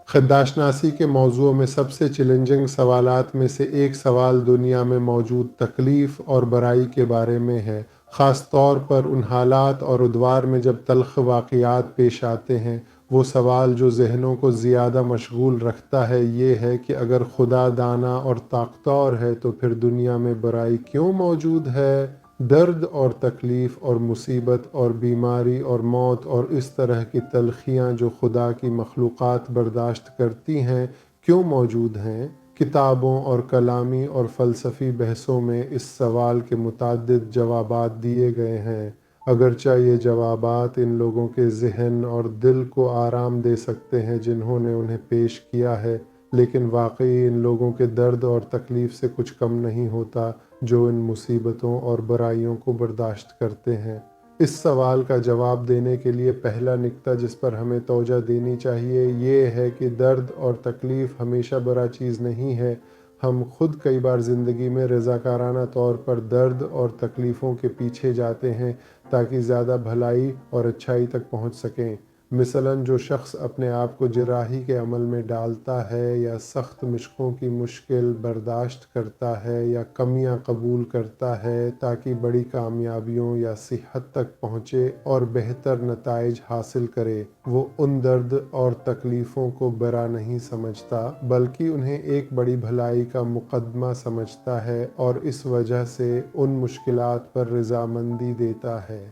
خداشناسی کے موضوع میں سب سے چیلنجنگ سوالات میں سے ایک سوال دنیا میں موجود تکلیف اور برائی کے بارے میں ہے، خاص طور پر ان حالات اور ادوار میں جب تلخ واقعات پیش آتے ہیں۔ وہ سوال جو ذہنوں کو زیادہ مشغول رکھتا ہے یہ ہے کہ اگر خدا دانا اور طاقتور ہے تو پھر دنیا میں برائی کیوں موجود ہے؟ درد اور تکلیف اور مصیبت اور بیماری اور موت اور اس طرح کی تلخیاں جو خدا کی مخلوقات برداشت کرتی ہیں کیوں موجود ہیں؟ کتابوں اور کلامی اور فلسفی بحثوں میں اس سوال کے متعدد جوابات دیے گئے ہیں، اگرچہ یہ جوابات ان لوگوں کے ذہن اور دل کو آرام دے سکتے ہیں جنہوں نے انہیں پیش کیا ہے، لیکن واقعی ان لوگوں کے درد اور تکلیف سے کچھ کم نہیں ہوتا جو ان مصیبتوں اور برائیوں کو برداشت کرتے ہیں۔ اس سوال کا جواب دینے کے لیے پہلا نکتہ جس پر ہمیں توجہ دینی چاہیے یہ ہے کہ درد اور تکلیف ہمیشہ برا چیز نہیں ہے۔ ہم خود کئی بار زندگی میں رضاکارانہ طور پر درد اور تکلیفوں کے پیچھے جاتے ہیں تاکہ زیادہ بھلائی اور اچھائی تک پہنچ سکیں۔ مثلاً جو شخص اپنے آپ کو جراحی کے عمل میں ڈالتا ہے یا سخت مشقوں کی مشکل برداشت کرتا ہے یا کمیاں قبول کرتا ہے تاکہ بڑی کامیابیوں یا صحت تک پہنچے اور بہتر نتائج حاصل کرے، وہ ان درد اور تکلیفوں کو برا نہیں سمجھتا بلکہ انہیں ایک بڑی بھلائی کا مقدمہ سمجھتا ہے اور اس وجہ سے ان مشکلات پر رضامندی دیتا ہے۔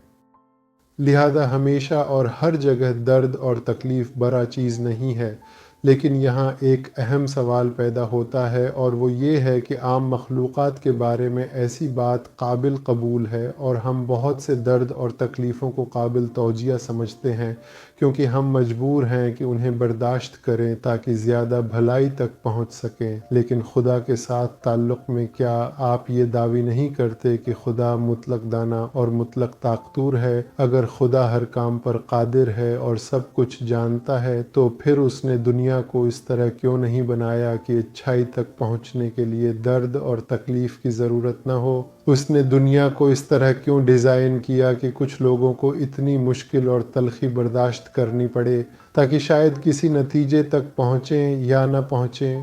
لہذا ہمیشہ اور ہر جگہ درد اور تکلیف برا چیز نہیں ہے، لیکن یہاں ایک اہم سوال پیدا ہوتا ہے اور وہ یہ ہے کہ عام مخلوقات کے بارے میں ایسی بات قابل قبول ہے اور ہم بہت سے درد اور تکلیفوں کو قابل توجیہ سمجھتے ہیں کیونکہ ہم مجبور ہیں کہ انہیں برداشت کریں تاکہ زیادہ بھلائی تک پہنچ سکیں، لیکن خدا کے ساتھ تعلق میں کیا آپ یہ دعوی نہیں کرتے کہ خدا مطلق دانا اور مطلق طاقتور ہے؟ اگر خدا ہر کام پر قادر ہے اور سب کچھ جانتا ہے تو پھر اس نے دنیا کو اس طرح کیوں نہیں بنایا کہ اچھائی تک پہنچنے کے لیے درد اور تکلیف کی ضرورت نہ ہو؟ اس نے دنیا کو اس طرح کیوں ڈیزائن کیا کہ کچھ لوگوں کو اتنی مشکل اور تلخی برداشت کرنی پڑے تاکہ شاید کسی نتیجے تک پہنچیں یا نہ پہنچیں؟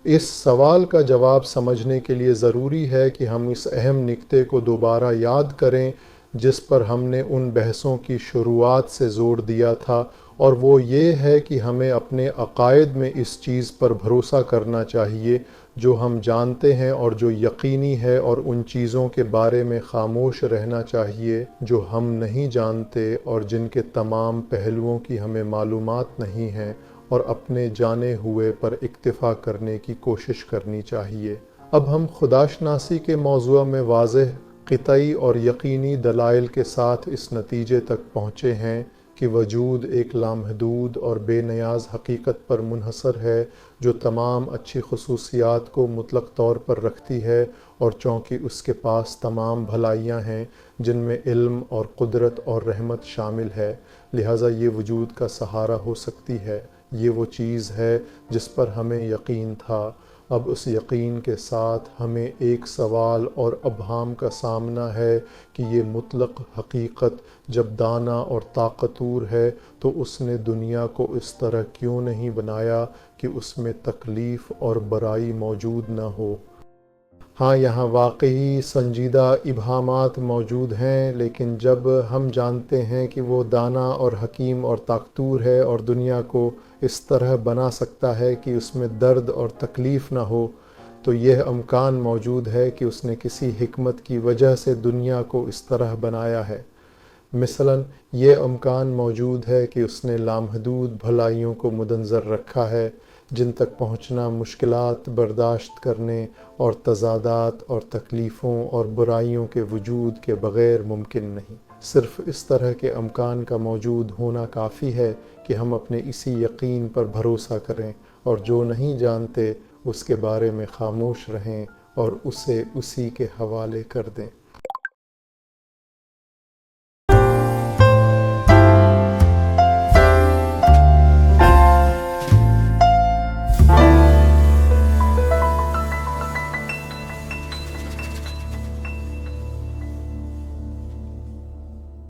اس سوال کا جواب سمجھنے کے لیے ضروری ہے کہ ہم اس اہم نکتے کو دوبارہ یاد کریں جس پر ہم نے ان بحثوں کی شروعات سے زور دیا تھا، اور وہ یہ ہے کہ ہمیں اپنے عقائد میں اس چیز پر بھروسہ کرنا چاہیے جو ہم جانتے ہیں اور جو یقینی ہے، اور ان چیزوں کے بارے میں خاموش رہنا چاہیے جو ہم نہیں جانتے اور جن کے تمام پہلوؤں کی ہمیں معلومات نہیں ہیں، اور اپنے جانے ہوئے پر اکتفا کرنے کی کوشش کرنی چاہیے۔ اب ہم خداشناسی کے موضوع میں واضح، قطعی اور یقینی دلائل کے ساتھ اس نتیجے تک پہنچے ہیں کہ وجود ایک لامحدود اور بے نیاز حقیقت پر منحصر ہے جو تمام اچھی خصوصیات کو مطلق طور پر رکھتی ہے، اور چونکہ اس کے پاس تمام بھلائیاں ہیں جن میں علم اور قدرت اور رحمت شامل ہے، لہٰذا یہ وجود کا سہارا ہو سکتی ہے۔ یہ وہ چیز ہے جس پر ہمیں یقین تھا۔ اب اس یقین کے ساتھ ہمیں ایک سوال اور ابہام کا سامنا ہے کہ یہ مطلق حقیقت جب دانا اور طاقتور ہے تو اس نے دنیا کو اس طرح کیوں نہیں بنایا کہ اس میں تکلیف اور برائی موجود نہ ہو؟ ہاں، یہاں واقعی سنجیدہ ابہامات موجود ہیں، لیکن جب ہم جانتے ہیں کہ وہ دانا اور حکیم اور طاقتور ہے اور دنیا کو اس طرح بنا سکتا ہے کہ اس میں درد اور تکلیف نہ ہو، تو یہ امکان موجود ہے کہ اس نے کسی حکمت کی وجہ سے دنیا کو اس طرح بنایا ہے۔ مثلاً یہ امکان موجود ہے کہ اس نے لامحدود بھلائیوں کو مدنظر رکھا ہے جن تک پہنچنا مشکلات برداشت کرنے اور تضادات اور تکلیفوں اور برائیوں کے وجود کے بغیر ممکن نہیں۔ صرف اس طرح کے امکان کا موجود ہونا کافی ہے کہ ہم اپنے اسی یقین پر بھروسہ کریں اور جو نہیں جانتے اس کے بارے میں خاموش رہیں اور اسے اسی کے حوالے کر دیں۔